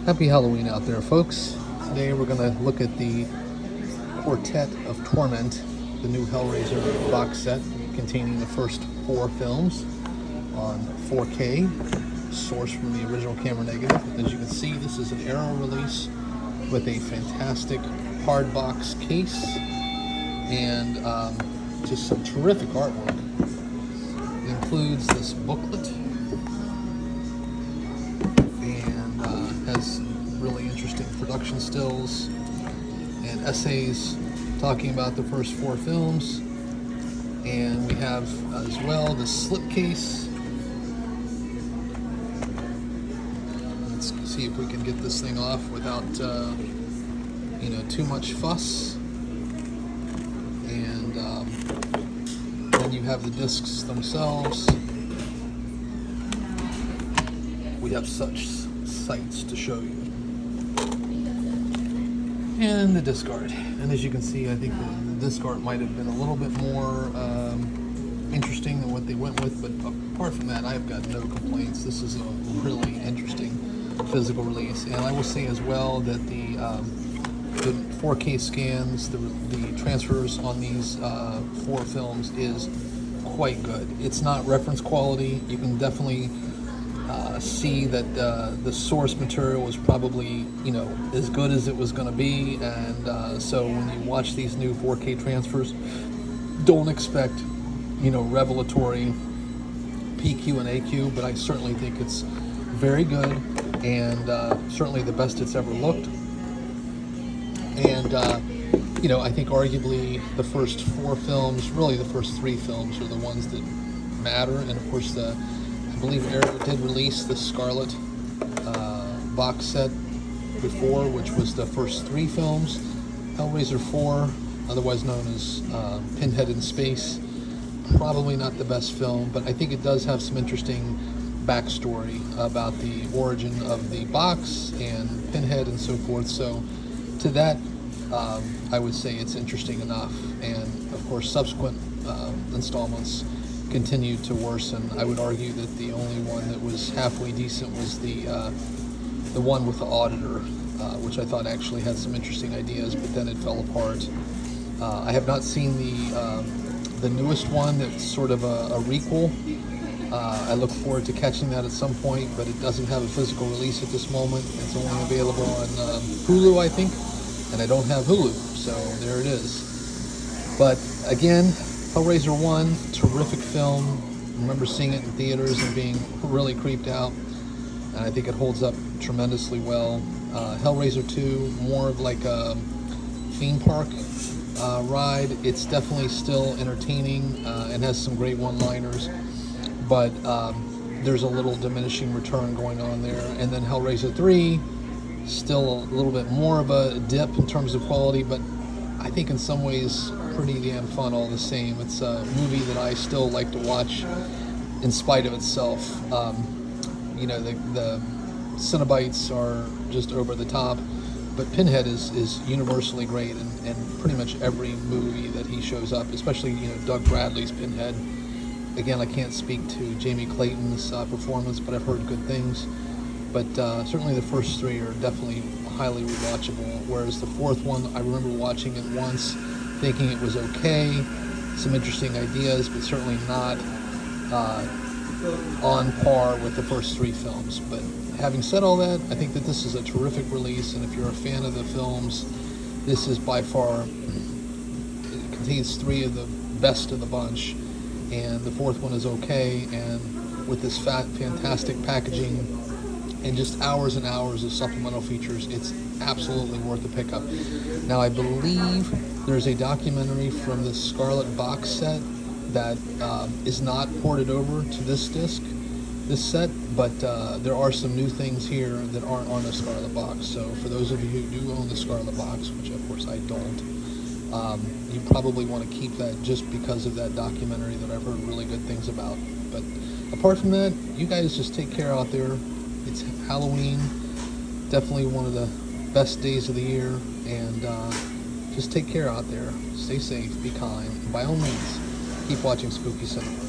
Happy Halloween out there, folks. Today we're going to look at the Quartet of Torment, the new Hellraiser box set containing the first 4 films on 4K, sourced from the original camera negative. As you can see, this is an Arrow release with a fantastic hard box case and just some terrific artwork. It includes this booklet and has some really interesting production stills and essays talking about the first 4 films. And we have as well the slipcase. Let's see if we can get this thing off without too much fuss. And then you have the discs themselves. We have such sights to show you. And the disc art. And as you can see, I think the disc art might have been a little bit more interesting than what they went with, but apart from that, I've got no complaints. This is a really interesting physical release. And I will say as well that the 4K scans, the transfers on these 4 films is quite good. It's not reference quality. You can definitely see that the source material was probably as good as it was going to be, and so when you watch these new 4K transfers, don't expect revelatory PQ and AQ, but I certainly think it's very good and certainly the best it's ever looked. And I think arguably the first 4 films, really the first 3 films, are the ones that matter. And of course, I believe Arrow did release the Scarlet box set before, which was the first 3 films. Hellraiser 4, otherwise known as Pinhead in Space, probably not the best film, but I think it does have some interesting backstory about the origin of the box and Pinhead and so forth. So to that, I would say it's interesting enough. And of course, subsequent installments continued to worsen. I would argue that the only one that was halfway decent was the one with the auditor, which I thought actually had some interesting ideas, but then it fell apart. I have not seen the newest one that's sort of a requel. I look forward to catching that at some point, but it doesn't have a physical release at this moment. It's only available on Hulu, I think, and I don't have Hulu, so there it is. But again, Hellraiser 1, terrific film. I remember seeing it in theaters and being really creeped out, and I think it holds up tremendously well. Hellraiser 2, more of like a theme park ride. It's definitely still entertaining and has some great one-liners, but there's a little diminishing return going on there. And then Hellraiser 3, still a little bit more of a dip in terms of quality, but I think in some ways pretty damn fun all the same. It's a movie that I still like to watch in spite of itself. The Cenobites are just over the top, but Pinhead is universally great in pretty much every movie that he shows up, especially Doug Bradley's Pinhead. Again, I can't speak to Jamie Clayton's performance, but I've heard good things. But certainly the first 3 are definitely highly rewatchable, whereas the 4th one, I remember watching it once, thinking it was okay, some interesting ideas, but certainly not on par with the first 3 films. But having said all that, I think that this is a terrific release, and if you're a fan of the films, this is by far, it contains 3 of the best of the bunch, and the 4th one is okay, and with this fantastic packaging and just hours and hours of supplemental features, it's absolutely worth the pickup. Now, I believe there's a documentary from the Scarlet box set that is not ported over to this set, but there are some new things here that aren't on the Scarlet box. So for those of you who do own the Scarlet box, which of course I don't, you probably want to keep that just because of that documentary that I've heard really good things about. But apart from that, you guys just take care out there. It's Halloween, definitely one of the best days of the year, and just take care out there. Stay safe, be kind, and by all means, keep watching Spooky Cinema.